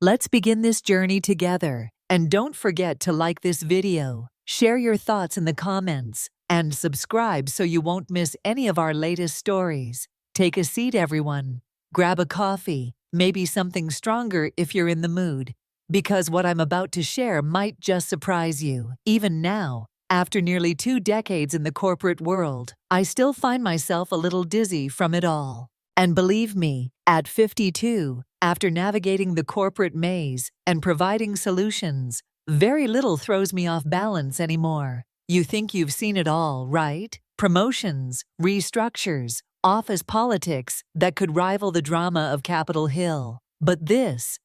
Let's begin this journey together. And don't forget to like this video, share your thoughts in the comments, and subscribe so you won't miss any of our latest stories. Take a seat, everyone. Grab a coffee, maybe something stronger if you're in the mood, because what I'm about to share might just surprise you. Even now, after nearly 2 decades in the corporate world, I still find myself a little dizzy from it all. And believe me, at 52, after navigating the corporate maze and providing solutions, very little throws me off balance anymore. You think you've seen it all, right? Promotions, restructures, office politics that could rival the drama of Capitol Hill. But this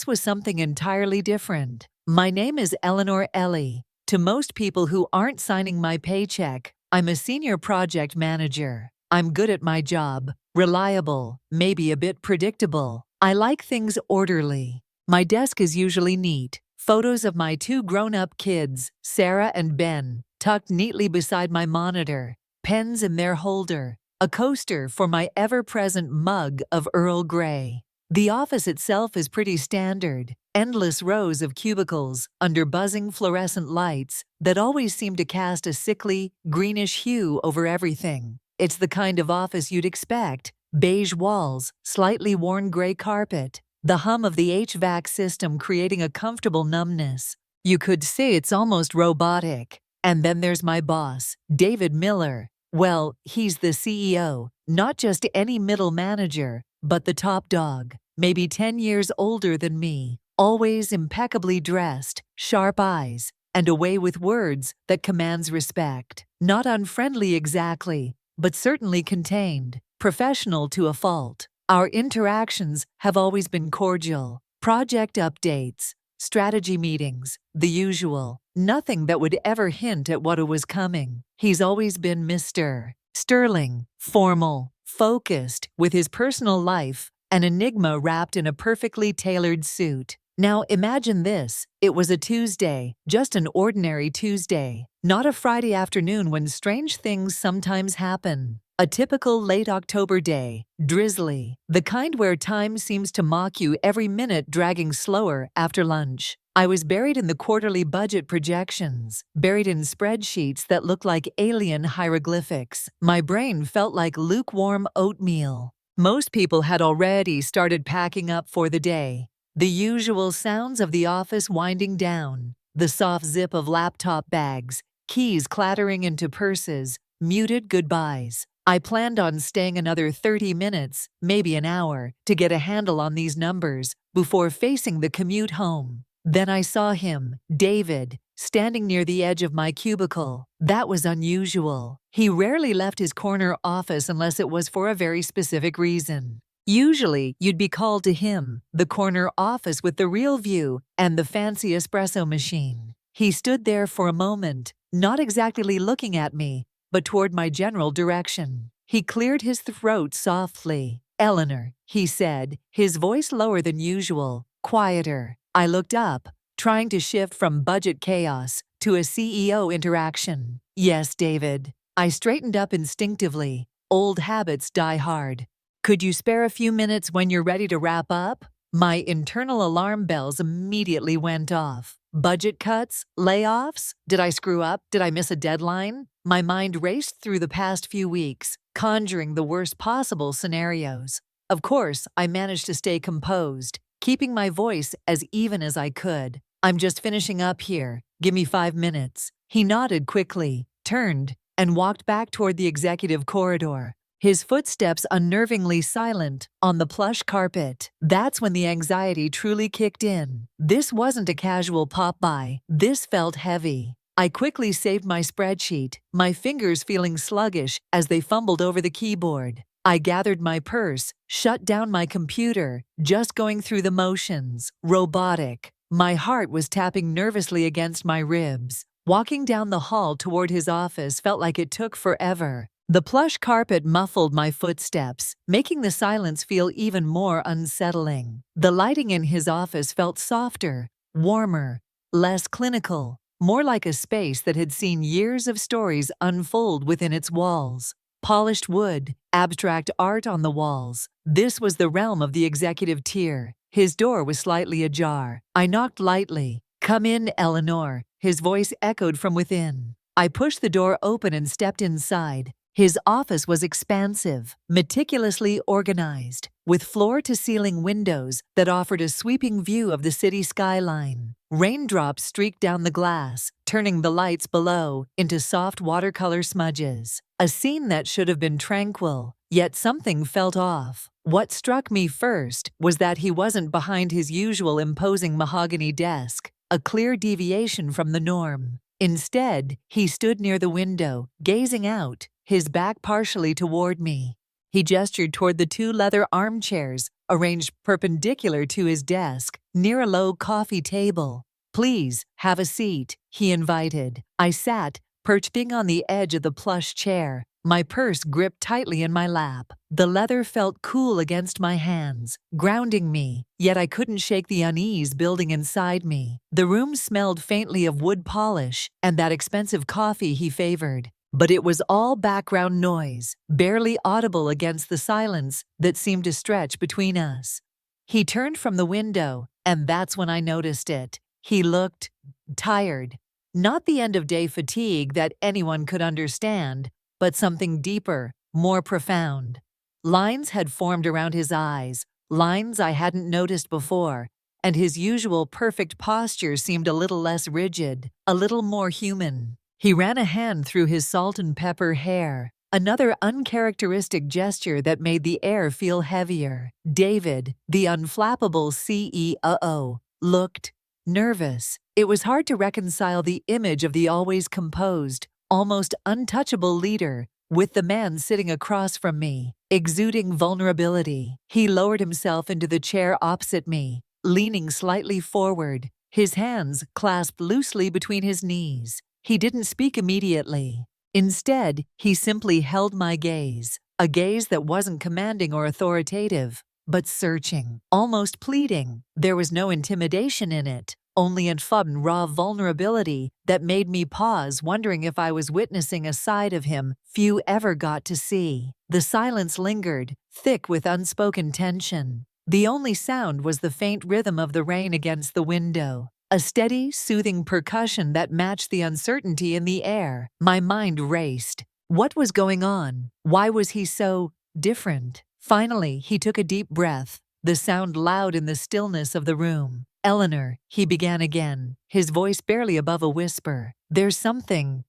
was something entirely different. My name is Eleanor Ellie. To most people who aren't signing my paycheck, I'm a senior project manager. I'm good at my job, reliable, maybe a bit predictable. I like things orderly. My desk is usually neat. Photos of my 2 grown-up kids, Sarah and Ben, tucked neatly beside my monitor, pens in their holder, a coaster for my ever-present mug of Earl Grey. The office itself is pretty standard. Endless rows of cubicles under buzzing fluorescent lights that always seem to cast a sickly, greenish hue over everything. It's the kind of office you'd expect. Beige walls, slightly worn gray carpet, the hum of the HVAC system creating a comfortable numbness. You could say it's almost robotic. And then there's my boss, David Miller. Well, he's the CEO, not just any middle manager, but the top dog, maybe 10 years older than me, always impeccably dressed, sharp eyes, and a way with words that commands respect. Not unfriendly exactly, but certainly contained, professional to a fault. Our interactions have always been cordial. Project updates, strategy meetings, the usual. Nothing that would ever hint at what was coming. He's always been Mr. Sterling, formal, focused, with his personal life, an enigma wrapped in a perfectly tailored suit. Now imagine this. It was a Tuesday, just an ordinary Tuesday, not a Friday afternoon when strange things sometimes happen. A typical late October day, drizzly, the kind where time seems to mock you every minute, dragging slower after lunch. I was buried in the quarterly budget projections, buried in spreadsheets that looked like alien hieroglyphics. My brain felt like lukewarm oatmeal. Most people had already started packing up for the day. The usual sounds of the office winding down, the soft zip of laptop bags, keys clattering into purses, muted goodbyes. I planned on staying another 30 minutes, maybe an hour, to get a handle on these numbers before facing the commute home. Then I saw him, David, standing near the edge of my cubicle. That was unusual. He rarely left his corner office unless it was for a very specific reason. Usually, you'd be called to him, the corner office with the real view and the fancy espresso machine. He stood there for a moment, not exactly looking at me, but toward my general direction. He cleared his throat softly. "Eleanor," he said, his voice lower than usual, quieter. I looked up, trying to shift from budget chaos to a CEO interaction. "Yes, David." I straightened up instinctively. Old habits die hard. "Could you spare a few minutes when you're ready to wrap up?" My internal alarm bells immediately went off. Budget cuts? Layoffs? Did I screw up? Did I miss a deadline? My mind raced through the past few weeks, conjuring the worst possible scenarios. Of course, I managed to stay composed, keeping my voice as even as I could. "I'm just finishing up here. Give me 5 minutes." He nodded quickly, turned, and walked back toward the executive corridor, his footsteps unnervingly silent on the plush carpet. That's when the anxiety truly kicked in. This wasn't a casual pop-by. This felt heavy. I quickly saved my spreadsheet, my fingers feeling sluggish as they fumbled over the keyboard. I gathered my purse, shut down my computer, just going through the motions. Robotic. My heart was tapping nervously against my ribs. Walking down the hall toward his office felt like it took forever. The plush carpet muffled my footsteps, making the silence feel even more unsettling. The lighting in his office felt softer, warmer, less clinical, more like a space that had seen years of stories unfold within its walls. Polished wood, abstract art on the walls. This was the realm of the executive tier. His door was slightly ajar. I knocked lightly. "Come in, Eleanor," his voice echoed from within. I pushed the door open and stepped inside. His office was expansive, meticulously organized, with floor-to-ceiling windows that offered a sweeping view of the city skyline. Raindrops streaked down the glass, turning the lights below into soft watercolor smudges. A scene that should have been tranquil, yet something felt off. What struck me first was that he wasn't behind his usual imposing mahogany desk, a clear deviation from the norm. Instead, he stood near the window, gazing out, his back partially toward me. He gestured toward the two leather armchairs, arranged perpendicular to his desk, near a low coffee table. "Please, have a seat," he invited. I sat, perching on the edge of the plush chair, my purse gripped tightly in my lap. The leather felt cool against my hands, grounding me, yet I couldn't shake the unease building inside me. The room smelled faintly of wood polish and that expensive coffee he favored. But it was all background noise, barely audible against the silence that seemed to stretch between us. He turned from the window, and that's when I noticed it. He looked tired. Not the end-of-day fatigue that anyone could understand, but something deeper, more profound. Lines had formed around his eyes, lines I hadn't noticed before, and his usual perfect posture seemed a little less rigid, a little more human. He ran a hand through his salt and pepper hair, another uncharacteristic gesture that made the air feel heavier. David, the unflappable CEO, looked nervous. It was hard to reconcile the image of the always composed, almost untouchable leader with the man sitting across from me, exuding vulnerability. He lowered himself into the chair opposite me, leaning slightly forward, his hands clasped loosely between his knees. He didn't speak immediately. Instead, he simply held my gaze, a gaze that wasn't commanding or authoritative, but searching, almost pleading. There was no intimidation in it, only a fun, raw vulnerability that made me pause, wondering if I was witnessing a side of him few ever got to see. The silence lingered, thick with unspoken tension. The only sound was the faint rhythm of the rain against the window. A steady, soothing percussion that matched the uncertainty in the air. My mind raced. What was going on? Why was he so different? Finally, he took a deep breath, the sound loud in the stillness of the room. "Eleanor," he began again, his voice barely above a whisper. "There's something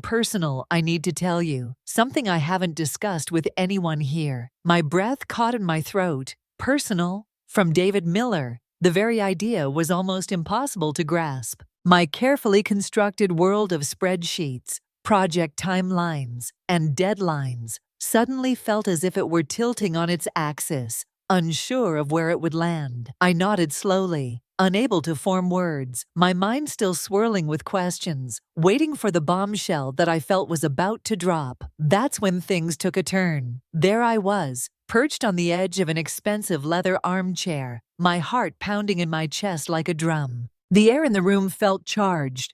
personal I need to tell you, something I haven't discussed with anyone here." My breath caught in my throat. Personal? From David Miller? The very idea was almost impossible to grasp. My carefully constructed world of spreadsheets, project timelines, and deadlines suddenly felt as if it were tilting on its axis, unsure of where it would land. I nodded slowly, unable to form words, my mind still swirling with questions, waiting for the bombshell that I felt was about to drop. That's when things took a turn. There I was, perched on the edge of an expensive leather armchair, my heart pounding in my chest like a drum. The air in the room felt charged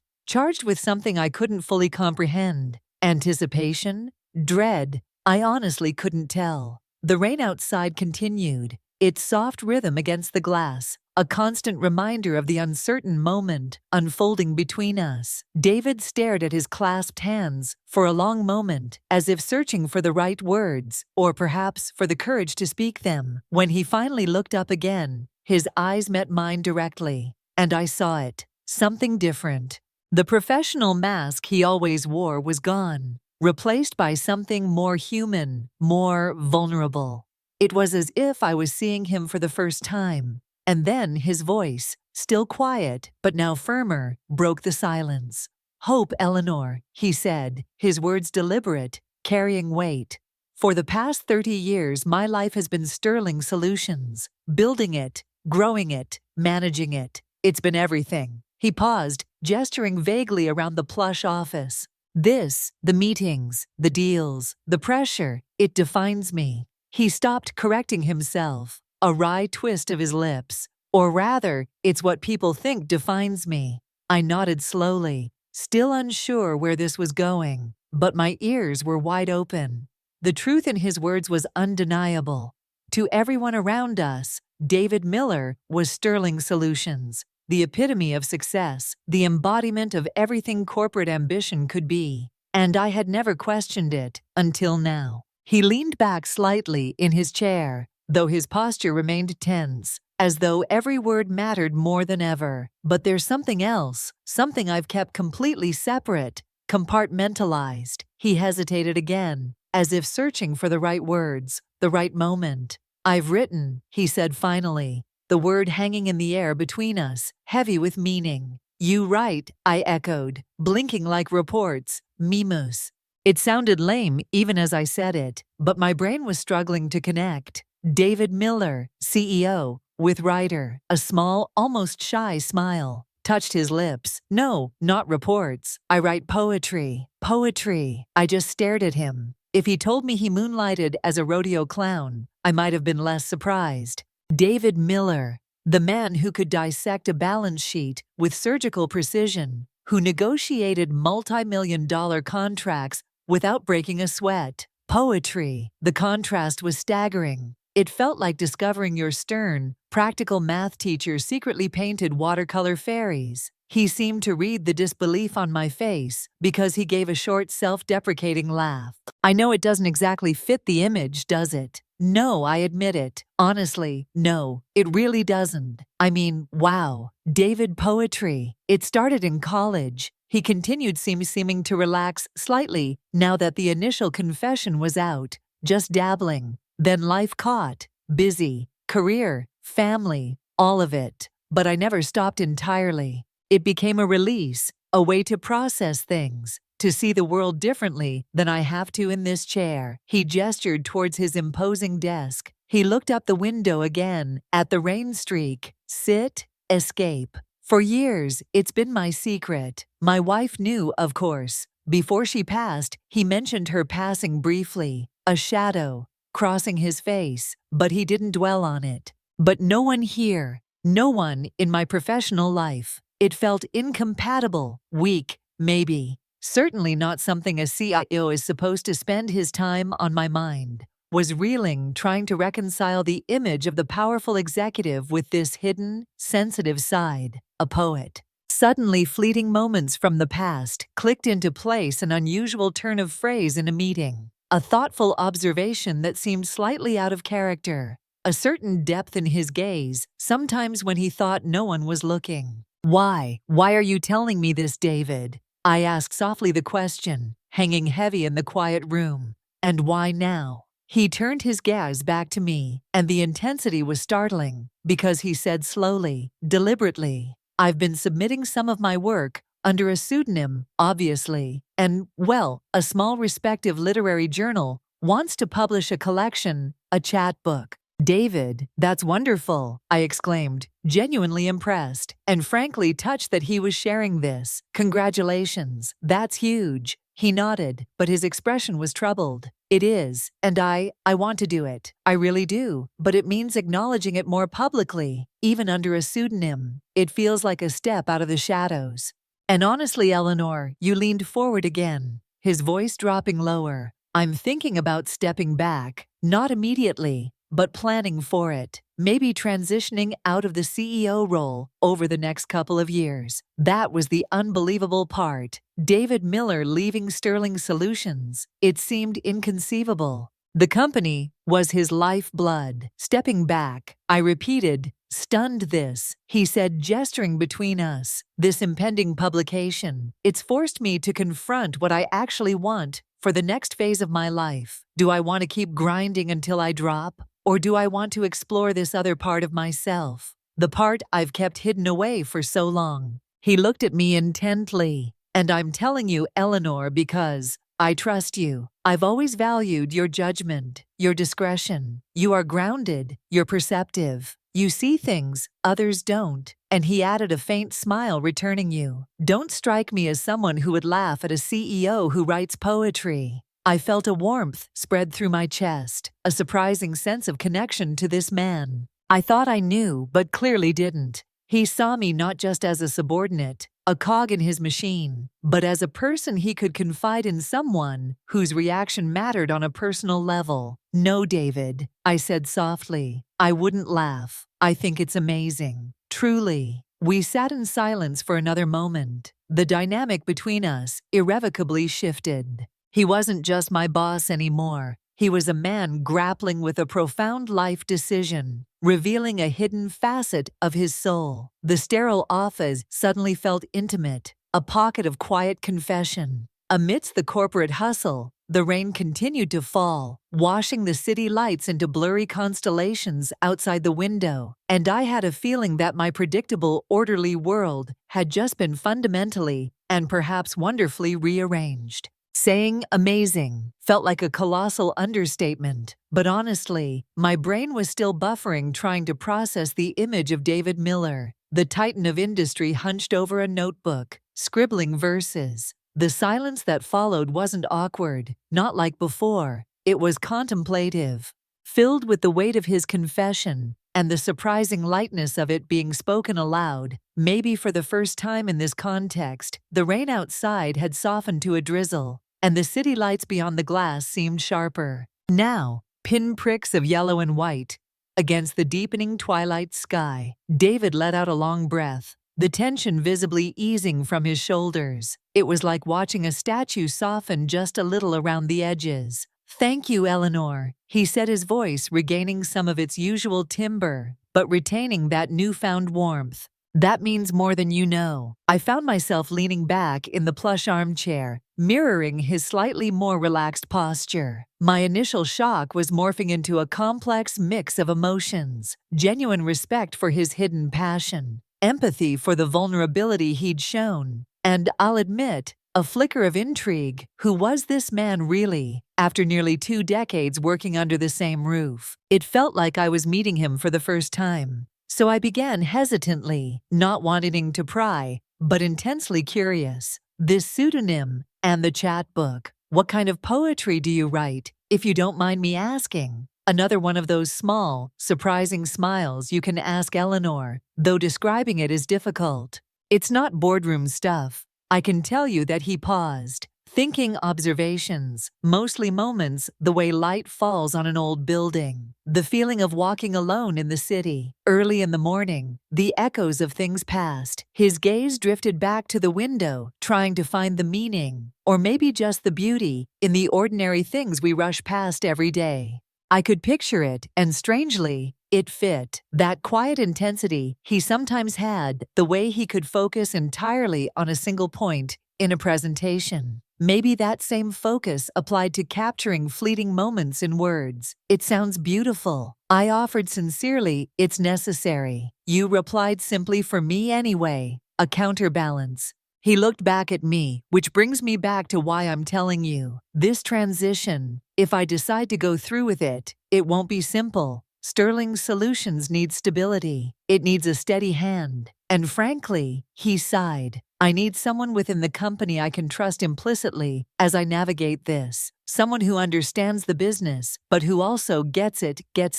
with something I couldn't fully comprehend. Anticipation? Dread? I honestly couldn't tell. The rain outside continued, its soft rhythm against the glass, a constant reminder of the uncertain moment unfolding between us. David stared at his clasped hands for a long moment, as if searching for the right words, or perhaps for the courage to speak them. When he finally looked up again, his eyes met mine directly, and I saw it. Something different. The professional mask he always wore was gone, replaced by something more human, more vulnerable. It was as if I was seeing him for the first time. And then his voice, still quiet, but now firmer, broke the silence. "Hope, Eleanor," he said, his words deliberate, carrying weight. "For the past 30 years, my life has been Sterling Solutions. Building it, growing it, managing it. It's been everything." He paused, gesturing vaguely around the plush office. "This, the meetings, the deals, the pressure, it defines me." He stopped, correcting himself, a wry twist of his lips. "Or rather, it's what people think defines me." I nodded slowly, still unsure where this was going, but my ears were wide open. The truth in his words was undeniable. To everyone around us, David Miller was Sterling Solutions, the epitome of success, the embodiment of everything corporate ambition could be. And I had never questioned it until now. He leaned back slightly in his chair, though his posture remained tense, as though every word mattered more than ever. But there's something else, something I've kept completely separate, compartmentalized. He hesitated again, as if searching for the right words, the right moment. I've written, he said finally, the word hanging in the air between us, heavy with meaning. You write, I echoed, blinking like reports, mimus. It sounded lame even as I said it, but my brain was struggling to connect. David Miller, CEO, with writer. A small, almost shy smile touched his lips. No, not reports. I write poetry. Poetry. I just stared at him. If he told me he moonlighted as a rodeo clown, I might have been less surprised. David Miller, the man who could dissect a balance sheet with surgical precision, who negotiated multi-million-dollar contracts without breaking a sweat. Poetry. The contrast was staggering. It felt like discovering your stern, practical math teacher secretly painted watercolor fairies. He seemed to read the disbelief on my face because he gave a short, self-deprecating laugh. I know it doesn't exactly fit the image, does it? No, I admit it. Honestly, no, it really doesn't. I mean, wow. David poetry. It started in college. He continued seeming to relax slightly now that the initial confession was out, just dabbling. Then life caught. Busy. Career. Family. All of it. But I never stopped entirely. It became a release, a way to process things, to see the world differently than I have to in this chair. He gestured towards his imposing desk. He looked up the window again, at the rain streak. Sit, escape. For years, it's been my secret. My wife knew, of course. Before she passed, he mentioned her passing briefly, a shadow crossing his face, but he didn't dwell on it. But no one here, no one in my professional life. It felt incompatible, weak, maybe. Certainly not something a CIO is supposed to spend his time on. My mind was reeling, trying to reconcile the image of the powerful executive with this hidden, sensitive side, a poet. Suddenly, fleeting moments from the past clicked into place, an unusual turn of phrase in a meeting, a thoughtful observation that seemed slightly out of character, a certain depth in his gaze, sometimes when he thought no one was looking. Why? Why are you telling me this, David? I asked softly, the question hanging heavy in the quiet room. And why now? He turned his gaze back to me, and the intensity was startling, because he said slowly, deliberately, I've been submitting some of my work under a pseudonym, obviously, and, well, a small respected literary journal wants to publish a collection, a chat book. David, that's wonderful, I exclaimed, genuinely impressed, and frankly touched that he was sharing this. Congratulations, that's huge. He nodded, but his expression was troubled. It is, and I want to do it. I really do, but it means acknowledging it more publicly, even under a pseudonym. It feels like a step out of the shadows. And honestly, Eleanor, you leaned forward again, his voice dropping lower. I'm thinking about stepping back, not immediately, but planning for it, maybe transitioning out of the CEO role over the next couple of years. That was the unbelievable part. David Miller leaving Sterling Solutions. It seemed inconceivable. The company was his lifeblood. Stepping back, I repeated, stunned. This, he said, gesturing between us, this impending publication. It's forced me to confront what I actually want for the next phase of my life. Do I want to keep grinding until I drop? Or do I want to explore this other part of myself? The part I've kept hidden away for so long. He looked at me intently. And I'm telling you, Eleanor, because I trust you. I've always valued your judgment, your discretion. You are grounded, you're perceptive. You see things others don't. And he added, a faint smile returning you. Don't strike me as someone who would laugh at a CEO who writes poetry. I felt a warmth spread through my chest, a surprising sense of connection to this man. I thought I knew, but clearly didn't. He saw me not just as a subordinate, a cog in his machine, but as a person he could confide in, someone whose reaction mattered on a personal level. "No, David," I said softly. "I wouldn't laugh. I think it's amazing. Truly." We sat in silence for another moment. The dynamic between us irrevocably shifted. He wasn't just my boss anymore. He was a man grappling with a profound life decision, revealing a hidden facet of his soul. The sterile office suddenly felt intimate, a pocket of quiet confession. Amidst the corporate hustle, the rain continued to fall, washing the city lights into blurry constellations outside the window, and I had a feeling that my predictable, orderly world had just been fundamentally and perhaps wonderfully rearranged. Saying amazing felt like a colossal understatement, but honestly, my brain was still buffering, trying to process the image of David Miller, the titan of industry, hunched over a notebook, scribbling verses. The silence that followed wasn't awkward, not like before. It was contemplative, filled with the weight of his confession and the surprising lightness of it being spoken aloud. Maybe for the first time in this context, the rain outside had softened to a drizzle, and the city lights beyond the glass seemed sharper. Now, pinpricks of yellow and white against the deepening twilight sky. David let out a long breath, the tension visibly easing from his shoulders. It was like watching a statue soften just a little around the edges. "Thank you, Eleanor," he said, his voice regaining some of its usual timbre, but retaining that newfound warmth. "That means more than you know." I found myself leaning back in the plush armchair, mirroring his slightly more relaxed posture. My initial shock was morphing into a complex mix of emotions: genuine respect for his hidden passion, empathy for the vulnerability he'd shown, and, I'll admit, a flicker of intrigue. Who was this man really? After nearly 2 decades working under the same roof, it felt like I was meeting him for the first time. So I began hesitantly, not wanting to pry, but intensely curious. "This pseudonym and the chat book. What kind of poetry do you write, if you don't mind me asking?" Another one of those small, surprising smiles you can ask Eleanor, though describing it is difficult. "It's not boardroom stuff. I can tell you." That he paused, thinking. "Observations, mostly moments, the way light falls on an old building, the feeling of walking alone in the city, early in the morning, the echoes of things past." His gaze drifted back to the window, trying to find the meaning, or maybe just the beauty, in the ordinary things we rush past every day. I could picture it, and strangely, it fit. That quiet intensity he sometimes had, the way he could focus entirely on a single point in a presentation. Maybe that same focus applied to capturing fleeting moments in words. "It sounds beautiful," I offered sincerely. "It's necessary." You replied simply, "For me anyway." A counterbalance. He looked back at me, which brings me back to why I'm telling you. This transition, if I decide to go through with it, it won't be simple. Sterling Solutions needs stability. It needs a steady hand. And frankly, he sighed, I need someone within the company I can trust implicitly as I navigate this. Someone who understands the business, but who also gets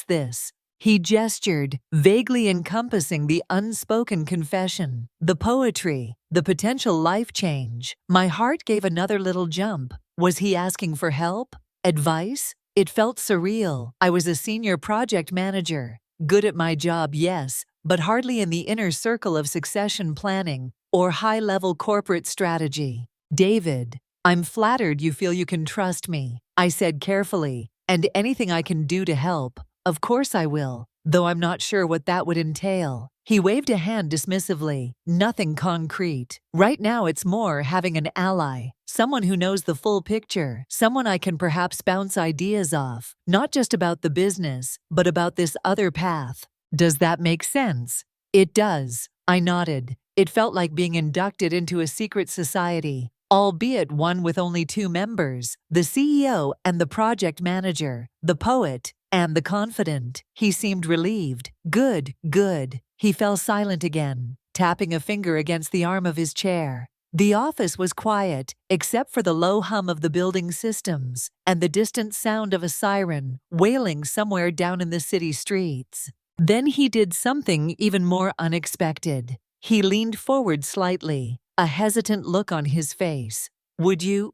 this. He gestured, vaguely encompassing the unspoken confession, the poetry, the potential life change. My heart gave another little jump. Was he asking for help? Advice? It felt surreal. I was a senior project manager. Good at my job, yes, but hardly in the inner circle of succession planning or high-level corporate strategy. "David, I'm flattered you feel you can trust me," I said carefully, "and anything I can do to help, of course I will, though I'm not sure what that would entail." He waved a hand dismissively. "Nothing concrete. Right now it's more having an ally, someone who knows the full picture, someone I can perhaps bounce ideas off, not just about the business, but about this other path. Does that make sense?" "It does," I nodded. It felt like being inducted into a secret society, albeit one with only 2 members, the CEO and the project manager, the poet and the confidant. He seemed relieved. Good. He fell silent again, tapping a finger against the arm of his chair. The office was quiet, except for the low hum of the building systems and the distant sound of a siren wailing somewhere down in the city streets. Then he did something even more unexpected. He leaned forward slightly, a hesitant look on his face. Would you,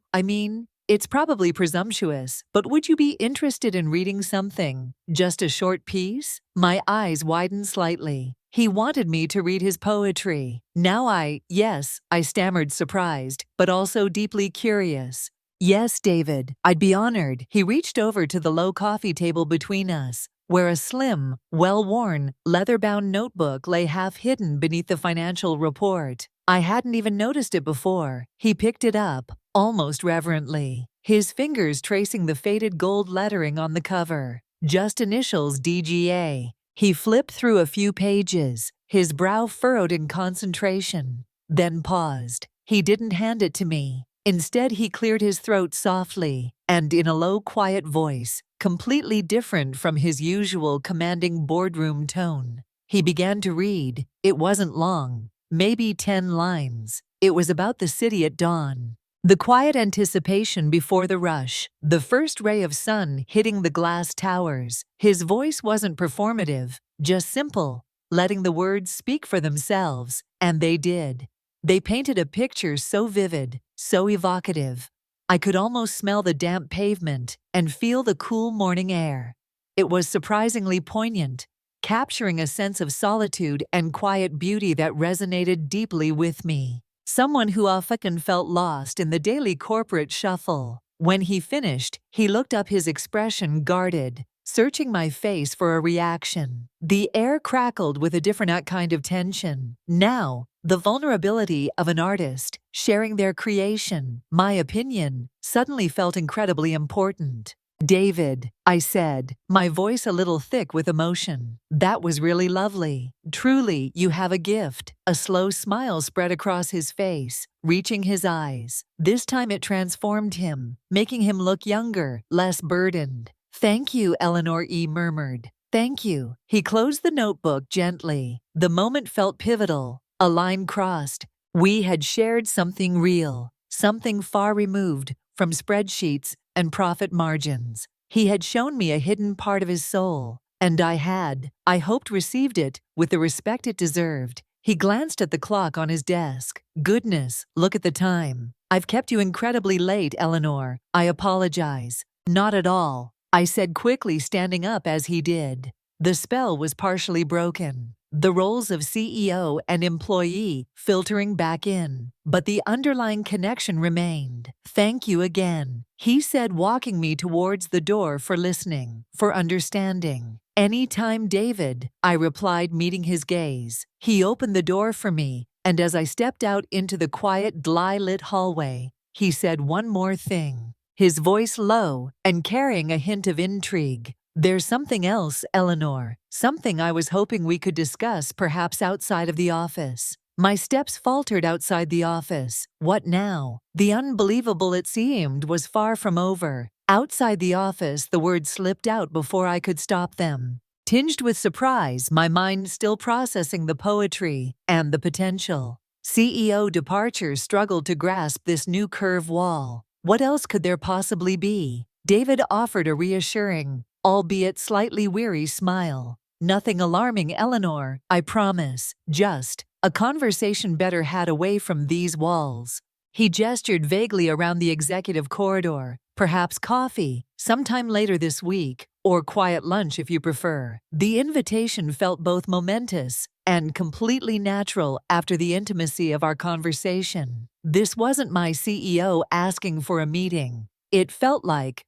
it's probably presumptuous, but would you be interested in reading something? Just a short piece? My eyes widened slightly. He wanted me to read his poetry. Yes, I stammered, surprised, but also deeply curious. Yes, David, I'd be honored. He reached over to the low coffee table between us, where a slim, well-worn, leather-bound notebook lay half hidden beneath the financial report. I hadn't even noticed it before. He picked it up, almost reverently, his fingers tracing the faded gold lettering on the cover. Just initials DGA. He flipped through a few pages, his brow furrowed in concentration, then paused. He didn't hand it to me. Instead, he cleared his throat softly, and in a low, quiet voice, completely different from his usual commanding boardroom tone. He began to read. It wasn't long, maybe 10 lines. It was about the city at dawn. The quiet anticipation before the rush, the first ray of sun hitting the glass towers. His voice wasn't performative, just simple, letting the words speak for themselves, and they did. They painted a picture so vivid, so evocative. I could almost smell the damp pavement and feel the cool morning air. It was surprisingly poignant, capturing a sense of solitude and quiet beauty that resonated deeply with me. Someone who often felt lost in the daily corporate shuffle. When he finished, he looked up, his expression guarded, searching my face for a reaction. The air crackled with a different kind of tension. Now, the vulnerability of an artist, sharing their creation, my opinion, suddenly felt incredibly important. David, I said, my voice a little thick with emotion. That was really lovely. Truly, you have a gift. A slow smile spread across his face, reaching his eyes. This time it transformed him, making him look younger, less burdened. Thank you, Eleanor E. murmured. Thank you. He closed the notebook gently. The moment felt pivotal. A line crossed. We had shared something real, something far removed from spreadsheets and profit margins. He had shown me a hidden part of his soul, and I hoped, received it with the respect it deserved. He glanced at the clock on his desk. Goodness, look at the time. I've kept you incredibly late, Eleanor. I apologize. Not at all, I said quickly, standing up as he did. The spell was partially broken, the roles of CEO and employee filtering back in, but the underlying connection remained. Thank you again, he said, walking me towards the door. For listening, for understanding. Anytime, David, I replied, meeting his gaze. He opened the door for me, and as I stepped out into the quiet, dry-lit hallway, he said one more thing, his voice low and carrying a hint of intrigue. There's something else, Eleanor, something I was hoping we could discuss, perhaps outside of the office. My steps faltered outside the office. What now? The unbelievable, it seemed, was far from over. Outside the office, the words slipped out before I could stop them. Tinged with surprise, my mind still processing the poetry and the potential. CEO departure struggled to grasp this new curve wall. What else could there possibly be? David offered a reassuring, albeit slightly weary smile. Nothing alarming, Eleanor, I promise. Just a conversation better had away from these walls. He gestured vaguely around the executive corridor. Perhaps coffee, sometime later this week, or quiet lunch if you prefer. The invitation felt both momentous and completely natural after the intimacy of our conversation. This wasn't my CEO asking for a meeting. It felt like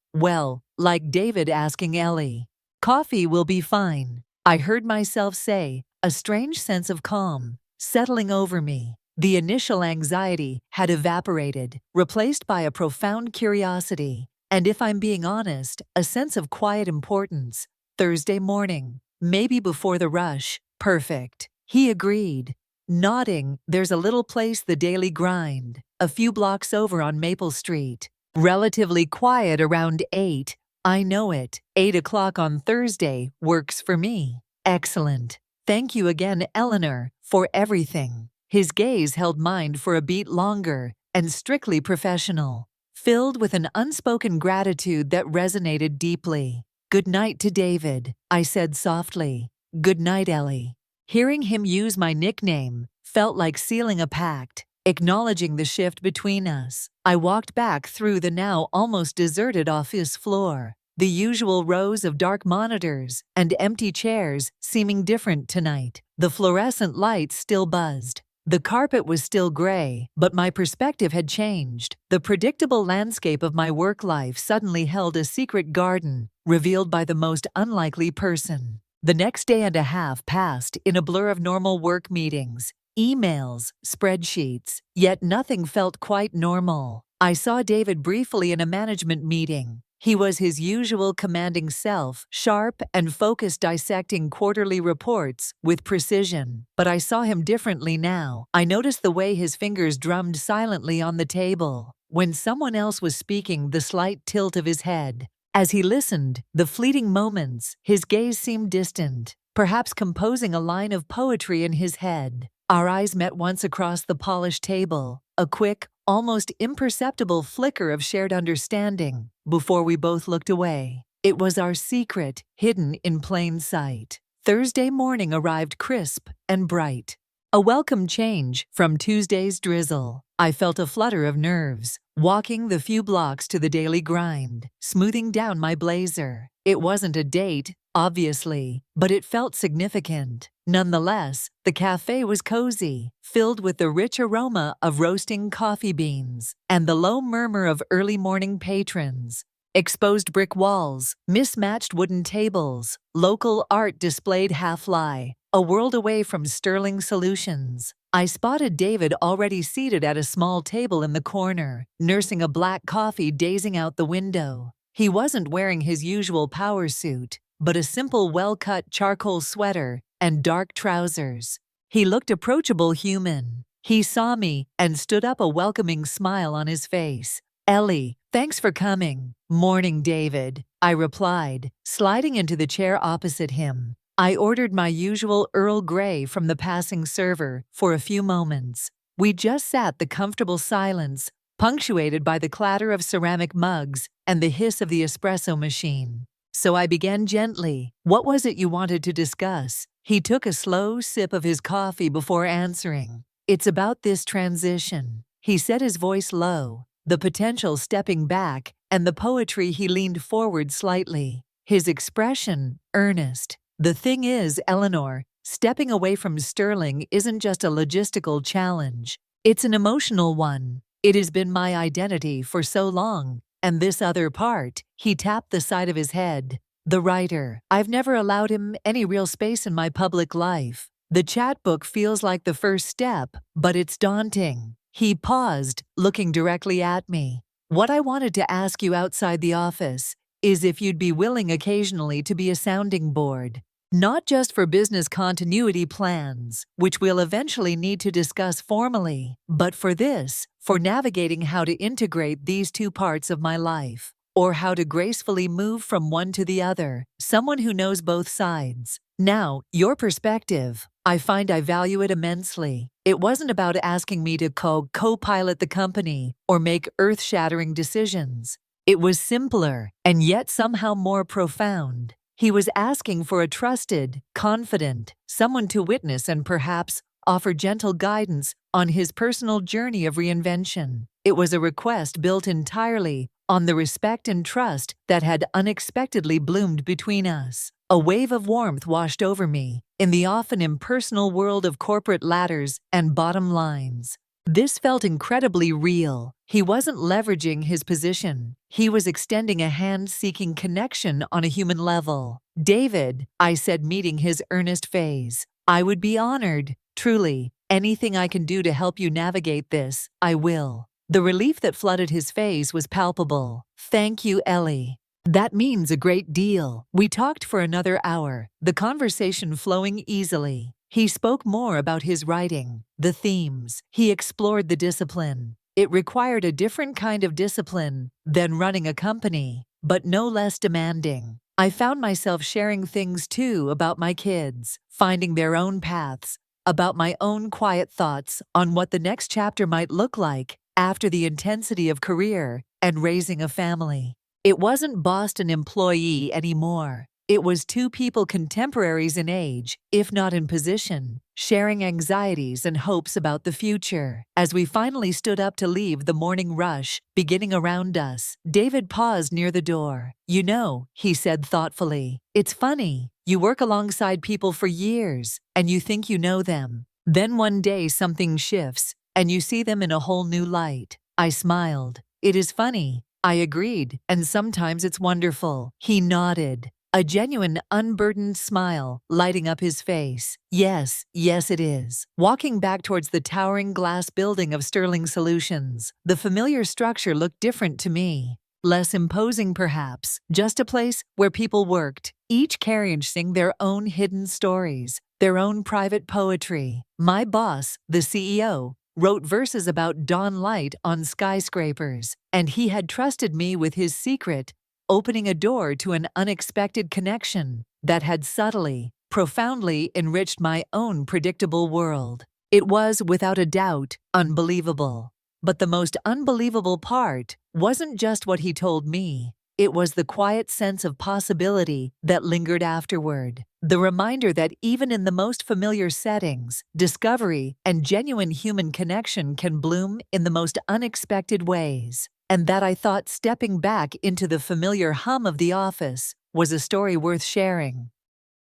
David asking Ellie. Coffee will be fine, I heard myself say, a strange sense of calm settling over me. The initial anxiety had evaporated, replaced by a profound curiosity, and if I'm being honest, a sense of quiet importance. Thursday morning, maybe before the rush. Perfect, he agreed, nodding. There's a little place, the Daily Grind, a few blocks over on Maple Street. Relatively quiet around 8. I know it. 8 o'clock on Thursday works for me. Excellent. Thank you again, Eleanor, for everything. His gaze held mine for a beat longer, and strictly professional, filled with an unspoken gratitude that resonated deeply. Good night to David, I said softly. Good night, Ellie. Hearing him use my nickname felt like sealing a pact. acknowledging the shift between us. I walked back through the now almost deserted office floor, the usual rows of dark monitors and empty chairs seeming different tonight. The fluorescent lights still buzzed. The carpet was still gray, but my perspective had changed. The predictable landscape of my work life suddenly held a secret garden, revealed by the most unlikely person. The next day and a half passed in a blur of normal work meetings, emails, spreadsheets, yet nothing felt quite normal. I saw David briefly in a management meeting. He was his usual commanding self, sharp and focused, dissecting quarterly reports with precision. But I saw him differently now. I noticed the way his fingers drummed silently on the table. When someone else was speaking, the slight tilt of his head. As he listened, the fleeting moments, his gaze seemed distant, perhaps composing a line of poetry in his head. Our eyes met once across the polished table, a quick, almost imperceptible flicker of shared understanding before we both looked away. It was our secret, hidden in plain sight. Thursday morning arrived crisp and bright. A welcome change from Tuesday's drizzle. I felt a flutter of nerves, walking the few blocks to the daily grind, smoothing down my blazer. It wasn't a date, obviously, but it felt significant. Nonetheless, the cafe was cozy, filled with the rich aroma of roasting coffee beans and the low murmur of early morning patrons. Exposed brick walls, mismatched wooden tables, local art displayed half-lie, a world away from sterling solutions. I spotted David already seated at a small table in the corner, nursing a black coffee dazing out the window. He wasn't wearing his usual power suit, but a simple well-cut charcoal sweater and dark trousers. He looked approachable, human. He saw me and stood up, a welcoming smile on his face. "Ellie, thanks for coming." "Morning, David," I replied, sliding into the chair opposite him. I ordered my usual Earl Grey from the passing server for a few moments. We just sat, the comfortable silence, punctuated by the clatter of ceramic mugs and the hiss of the espresso machine. So I began gently. "What was it you wanted to discuss?" He took a slow sip of his coffee before answering. "It's about this transition," he said, his voice low, the potential stepping back, and the poetry. He leaned forward slightly, his expression earnest. "The thing is, Eleanor, stepping away from Sterling isn't just a logistical challenge. It's an emotional one. It has been my identity for so long. And this other part," he tapped the side of his head, "the writer. I've never allowed him any real space in my public life. The chat book feels like the first step, but it's daunting." He paused, looking directly at me. "What I wanted to ask you outside the office is if you'd be willing occasionally to be a sounding board. Not just for business continuity plans, which we'll eventually need to discuss formally, but for this, for navigating how to integrate these two parts of my life, or how to gracefully move from one to the other, someone who knows both sides. Now, your perspective, I find I value it immensely. It wasn't about asking me to co-pilot the company or make earth-shattering decisions. It was simpler, and yet somehow more profound. He was asking for a trusted, confident, someone to witness and perhaps offer gentle guidance on his personal journey of reinvention. It was a request built entirely on the respect and trust that had unexpectedly bloomed between us. A wave of warmth washed over me in the often impersonal world of corporate ladders and bottom lines. This felt incredibly real. He wasn't leveraging his position. He was extending a hand, seeking connection on a human level. "David," I said, meeting his earnest phase, "I would be honored, truly. Anything I can do to help you navigate this, I will." The relief that flooded his face was palpable. "Thank you, Ellie. That means a great deal." We talked for another hour, the conversation flowing easily. He spoke more about his writing, the themes. He explored the discipline. It required a different kind of discipline than running a company, but no less demanding. I found myself sharing things too about my kids, finding their own paths, about my own quiet thoughts on what the next chapter might look like after the intensity of career and raising a family. It wasn't boss and employee anymore. It was two people contemporaries in age, if not in position, sharing anxieties and hopes about the future. As we finally stood up to leave, the morning rush beginning around us, David paused near the door. "You know," he said thoughtfully, "it's funny. You work alongside people for years, and you think you know them. Then one day something shifts, and you see them in a whole new light." I smiled. "It is funny," I agreed, "and sometimes it's wonderful." He nodded, a genuine, unburdened smile lighting up his face. "Yes, yes it is." Walking back towards the towering glass building of Sterling Solutions, the familiar structure looked different to me. Less imposing perhaps, just a place where people worked, each carrying their own hidden stories, their own private poetry. My boss, the CEO, wrote verses about dawn light on skyscrapers, and he had trusted me with his secret, opening a door to an unexpected connection that had subtly, profoundly enriched my own predictable world. It was, without a doubt, unbelievable. But the most unbelievable part wasn't just what he told me. It was the quiet sense of possibility that lingered afterward. The reminder that even in the most familiar settings, discovery and genuine human connection can bloom in the most unexpected ways. And that I thought stepping back into the familiar hum of the office was a story worth sharing.